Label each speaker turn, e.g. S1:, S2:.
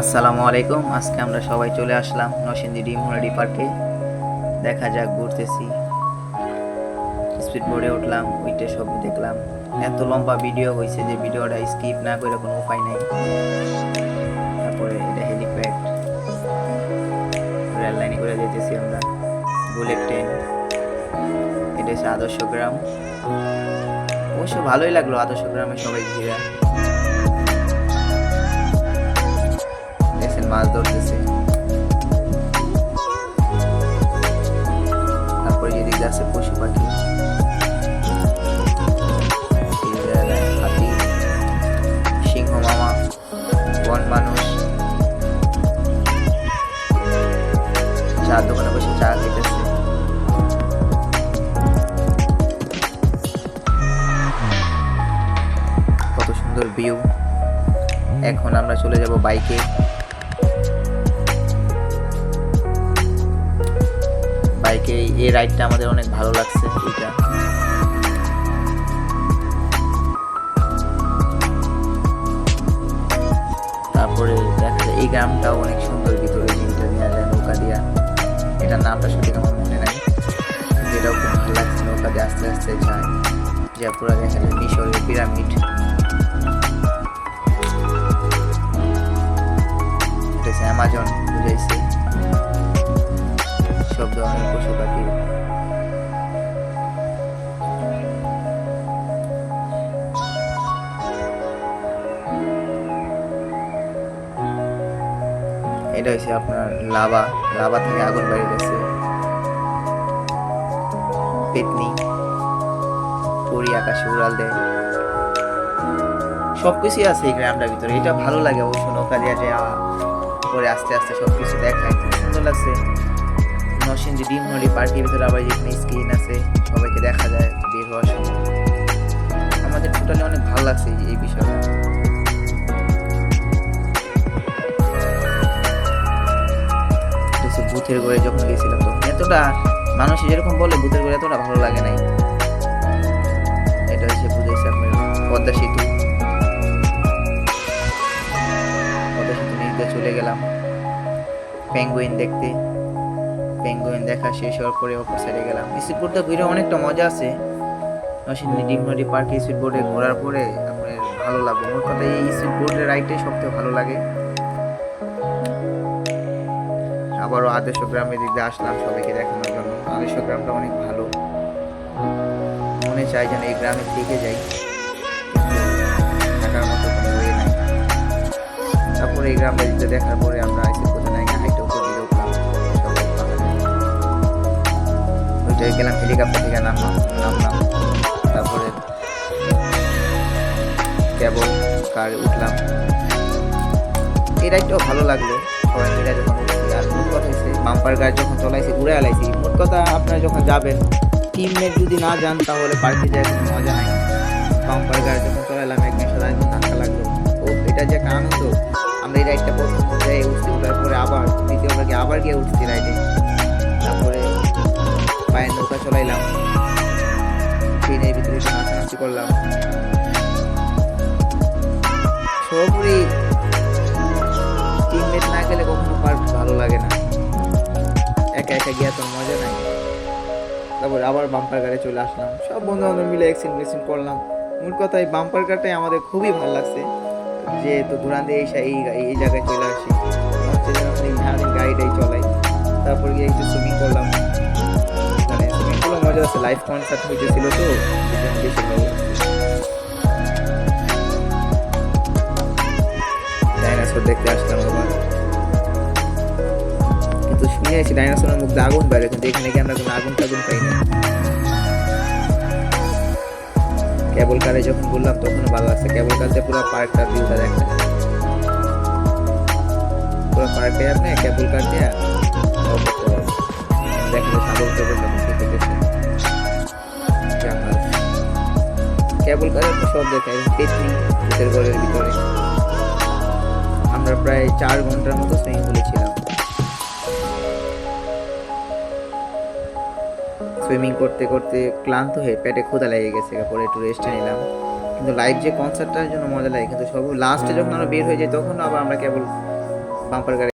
S1: আসসালামু আলাইকুম। আজকে আমরা সবাই চলে আসলাম নরসিংদী ডিম হলিডে পার্কে। দেখা যাক, ঘুরতেছি, স্পিড বোর্ডে উঠলাম, উইটে সব দেখলাম। এত লম্বা ভিডিও হয়েছে যে ভিডিওটা স্কিপ না করে কোনো উপায় নাই। তারপরে এটা হেলিপ্যাড, রেল লাইনে করে যেতেছি আমরা, বুলেট ট্রেন। এটা হচ্ছে আদর্শ গ্রাম। অবশ্য ভালোই লাগলো আদর্শ গ্রামে সবাই ঘিরে দেখছেন, মাছ ধরতেছে। তারপরে যেদিকে আছে পশু পাখি, হাতি, সিংহ মামা, বন মানুষ, চার দোকানে বসে চা খেতেছে। কত সুন্দর ভিউ। এখন আমরা চলে যাব বাইকে। বাইকে এই রাইডটা আমাদের অনেক ভালো লাগছে। এটা তারপরে দেখা যায় এই গ্রামটাও অনেক সুন্দর, ভিতরে জিনটা নেওয়া যায় নৌকা দিয়া। এটার নামটা সঠিক আমার মনে নাই, যেটাও খুব ভালো লাগছে। নৌকা দিয়ে আস্তে আস্তে যায়, যা পুরো দেখা যায় মিশরের পিরামিড। এটা হচ্ছে অ্যামাজন, বুঝাইছে সব ধরনের পশু পাখি। এটা হচ্ছে আপনার লাভা, লাভা থেকে আগুন বেরিয়ে গেছে। পেতনি পরি আকাশে উড়াল দেয়, সবকিছুই আছে এই গ্রামটার ভিতরে। এটা ভালো লাগে অবশ্য, নৌকা দিয়ে যে পরে আস্তে আস্তে সবকিছু দেখায়, খুব সুন্দর লাগছে। নরসিংদী ডিম হলিডে পার্কের ভিতরে আবার যেখানে স্ক্রিন আছে, সবাইকে দেখা যায় বের হওয়ার সময়। আমাদের টোটালি অনেক ভালো লাগছে এই বিষয়টা। ভূতের ঘরে যখন গেছিলাম তখন এতটা মানুষ যেরকম বলে ভূতের ঘরে এতটা ভালো লাগে নাই। এটা হচ্ছে বুঝেছে আপনার পদ্মা সেতু। পদ্মা সেতু নিচে চলে গেলাম পেঙ্গুইন দেখতে। পেঙ্গুইন দেখা শেষ হওয়ার পরে অপর সাইডে গেলাম। স্পিড বোর্ডে ঘুরে অনেকটা মজা আছে। নরসিংদী ডিম হলিডে পার্কে স্পিড বোর্ডে ঘোরার পরে আপনার ভালো লাগবে। মোট কথা এই স্পিড বোর্ডের রাইডটাই সবথেকে ভালো লাগে। আবারও আদর্শ গ্রামের দিকে আসলাম সবাইকে দেখানোর জন্য। আদর্শ গ্রামটা অনেক ভালো, মনে চাই যেন এই গ্রামে থেকে যাই, থাকার মতো কোনো ওয়ে নাই। তারপরে এই গ্রামটা দিতে দেখার পরে আমরা আইসি কোথায় নাই হাইটে উপর দিকে উঠলাম, ওইটাই গেলাম। হেলিকপ্টার থেকে নামলাম। তারপরে কেবল কার উঠলাম। এই রাইডটাও ভালো লাগলো সবাই মিলে যখন উঠছি। আর মোট কথা হচ্ছে বাম্পার গাড়ি যখন চলাইছি ঘুরে আলাইছি। মোট কথা আপনারা যখন যাবেন, টিমমেট যদি না যান তাহলে পার্কে যায় কোনো মজা নাই। বাম্পার গাড়ি যখন চলাইলাম, একদিন সারা একদম ধাক্কা লাগলো। ও এটা যে একটা আনন্দ। আমরা এই রাইডটা প্রথম যাই উঠছি, উঠার পরে আবার দ্বিতীয়বার আবার গিয়ে উঠছি রাইডে। তারপরে পায়ের নৌকা চলাইলাম, ট্রেনের ভিতরে নাচানাচি করলাম। সর্বোপরি টিমমেট না গেলে কখনো পার্ক ভালো লাগে না, একা একা গিয়ে তো মজা নাই। তারপর আবার বাম্পার গাড়ি চলে আসলাম, সব বন্ধু বান্ধব মিলে এক্সিন করলাম। মূল কথা এই বাম্পার গাড়িটাই আমাদের খুবই ভালো লাগছে, যেহেতু দূরান দিয়ে এই জায়গায় চলে আসি, হচ্ছে যেন এই সারাদিন গাড়িটাই চলাই। তারপর গিয়ে একটু সুইমিং করলাম, মানে সুইমিং করলে মজা আছে। লাইভ কনসার্ট হইতেছিল তো বেশি ভালো লাগছে। ডাইনোসর দেখতে আসলাম আবার, কিন্তু শুনে আছি ডাইনোসরের মধ্যে আগুন বাইরে, কিন্তু এখানে কি আমরা কোনো আগুন টাগুন পাই না। কেবল কারে যখন বললাম তখনও ভালো লাগছে। কেবল কারতে পুরো পার্কটার ভিউটা দেখা যায়, পুরো পার্কে আপনি কেবল কার দিয়ে দেখা যায় সাগর কেবল কেবল কারে সব দেখায়। পেতনি ভূতের ঘরের ভিতরে আমরা প্রায় 4 ঘন্টার মতো সুইমিং পুলে ছিলাম। সুইমিং করতে করতে ক্লান্ত হয়ে পেটে ক্ষুধা লেগে গেছে, পরে একটু রেস্ট নিলাম। কিন্তু লাইভ যে কনসার্টটার জন্য মজা লাগে, কিন্তু সব লাস্টে যখন আমরা বের হয়ে যাই তখন আবার আমরা কেবল বাম্পার গাড়ি